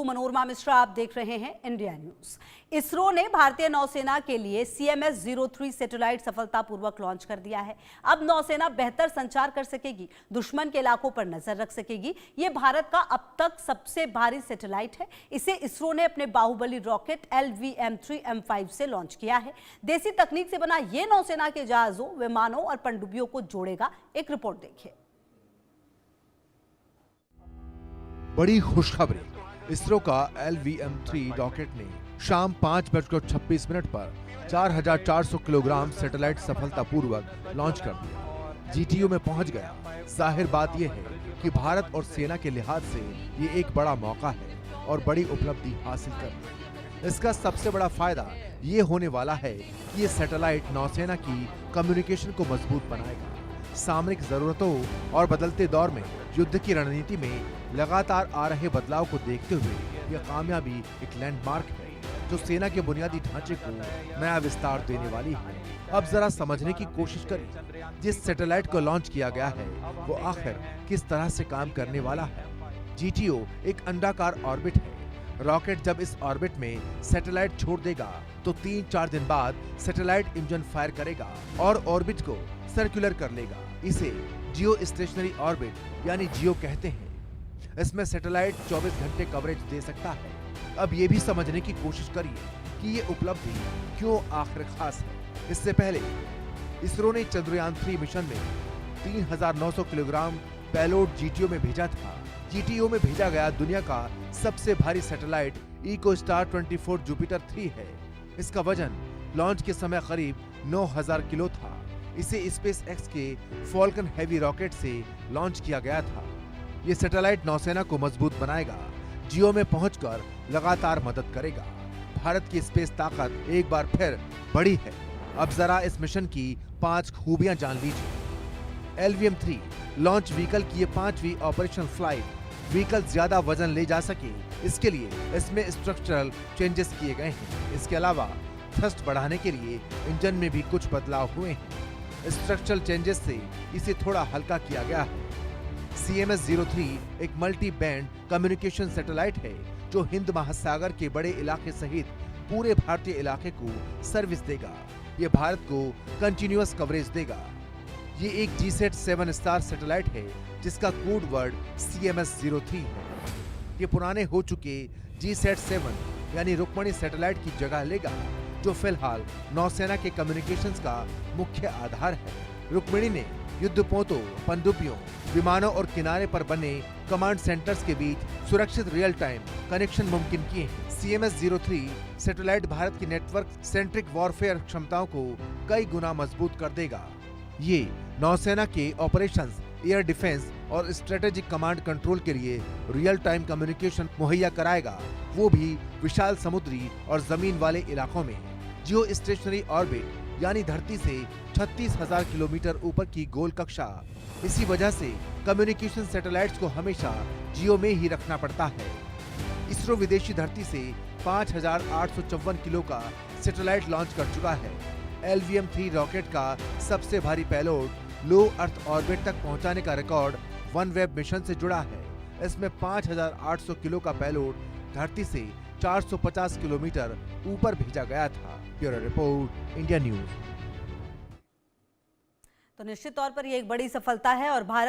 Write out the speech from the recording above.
मनोरमा मिश्रा, आप देख रहे हैं इंडिया न्यूज। इसरो ने भारतीय नौसेना के लिए CMS-03 सैटेलाइट सफलतापूर्वक लॉन्च कर दिया है। अब नौसेना बेहतर संचार कर सकेगी, दुश्मन के इलाकों पर नजर रख सकेगी। ये भारत का अब तक सबसे भारी सैटेलाइट है। इसे इसरो ने अपने बाहुबली रॉकेट LVM-3M5 से लॉन्च किया है। देसी तकनीक से बना ये नौसेना के जहाजों, विमानों और पनडुब्बियों को जोड़ेगा। एक रिपोर्ट देखिए। बड़ी खुशखबरी, इसरो का LVM-3 रॉकेट ने शाम 5:26 पर 4,400 किलोग्राम सैटेलाइट सफलतापूर्वक लॉन्च कर दिया। GTO में पहुंच गया। जाहिर बात यह है कि भारत और सेना के लिहाज से ये एक बड़ा मौका है और बड़ी उपलब्धि हासिल करना। इसका सबसे बड़ा फायदा ये होने वाला है कि ये सैटेलाइट नौसेना की कम्युनिकेशन को मजबूत बनाएगा। सामरिक जरूरतों और बदलते दौर में युद्ध की रणनीति में लगातार आ रहे बदलाव को देखते हुए यह कामयाबी एक लैंडमार्क है जो सेना के बुनियादी ढांचे को नया विस्तार देने वाली है। अब जरा समझने की कोशिश करें, जिस सैटेलाइट को लॉन्च किया गया है वो आखिर किस तरह से काम करने वाला है। GTO एक अंडाकार ऑर्बिट है। रॉकेट जब इस ऑर्बिट में सैटेलाइट छोड़ देगा तो 3-4 दिन बाद सैटेलाइट इंजन फायर करेगा और ऑर्बिट को सर्कुलर कर लेगा। इसे जियो स्टेशनरी ऑर्बिट यानी जियो कहते हैं। इसमें सैटेलाइट 24 घंटे कवरेज दे सकता है। अब ये भी समझने की कोशिश करिए कि ये उपलब्धि क्यों आखिर खास है। इससे पहले इसरो ने चंद्रयान-3 मिशन में 3,900 किलोग्राम पेलोड GTO में भेजा था। GTO में भेजा गया दुनिया का सबसे भारी सैटेलाइट इकोस्टार 24 जुपिटर 3 है। इसका वजन लॉन्च के समय करीब 9,000 किलो था। इसे SpaceX के फॉल्कन हेवी रॉकेट से लॉन्च किया गया था। ये सैटेलाइट नौसेना को मजबूत बनाएगा, जियो में पहुंचकर लगातार मदद करेगा। भारत की स्पेस ताकत एक बार फिर बढ़ी है। अब जरा इस मिशन की 5 खूबियां जान लीजिए। LVM-3 लॉन्च व्हीकल की ये 5वीं ऑपरेशनल फ्लाइट। व्हीकल ज्यादा वजन ले जा सके, इसके लिए इसमें स्ट्रक्चरल चेंजेस किए गए हैं। इसके अलावा थ्रस्ट बढ़ाने के लिए इंजन में भी कुछ बदलाव हुए हैं। स्ट्रक्चरल चेंजेस से इसे थोड़ा हल्का किया गया है। CMS-03 एक मल्टी बैंड कम्युनिकेशन सैटेलाइट है जो हिंद महासागर के बड़े इलाके सहित पूरे भारतीय इलाके को सर्विस देगा। ये भारत को कंटिन्यूअस कवरेज देगा। ये एक GSAT 7 स्टार सैटेलाइट है जिसका कोड वर्ड CMS-03 है। ये पुराने हो चुके GSAT 7 यानी रुक्मणी सैटेलाइट की जगह लेगा जो फिलहाल नौसेना के कम्युनिकेशंस का मुख्य आधार है। रुक्मिणी ने युद्धपोतों, पनडुब्बियों, विमानों और किनारे पर बने कमांड सेंटर्स के बीच सुरक्षित रियल टाइम कनेक्शन मुमकिन किए हैं। CMS-03 सैटेलाइट भारत की नेटवर्क सेंट्रिक वॉरफेयर क्षमताओं को कई गुना मजबूत कर देगा। ये नौसेना के ऑपरेशंस, एयर डिफेंस और स्ट्रेटेजिक कमांड कंट्रोल के लिए रियल टाइम कम्युनिकेशन मुहैया कराएगा, वो भी विशाल समुद्री और जमीन वाले इलाकों में। जियो स्टेशनरी ऑर्बिट यानी धरती से 36,000 किलोमीटर ऊपर की गोल कक्षा। इसी वजह से कम्युनिकेशन सैटेलाइट्स को हमेशा जियो में ही रखना पड़ता है। इसरो विदेशी धरती से 5,854 किलो का सैटेलाइट लॉन्च कर चुका है। LVM-3 रॉकेट का सबसे भारी पेलोड लो अर्थ ऑर्बिट तक पहुंचाने का रिकॉर्ड OneWeb मिशन से जुड़ा है। इसमें 5,800 किलो का पेलोड धरती से 450 किलोमीटर ऊपर भेजा गया था। Bureau report, India news. तो निश्चित तौर पर यह एक बड़ी सफलता है और भारत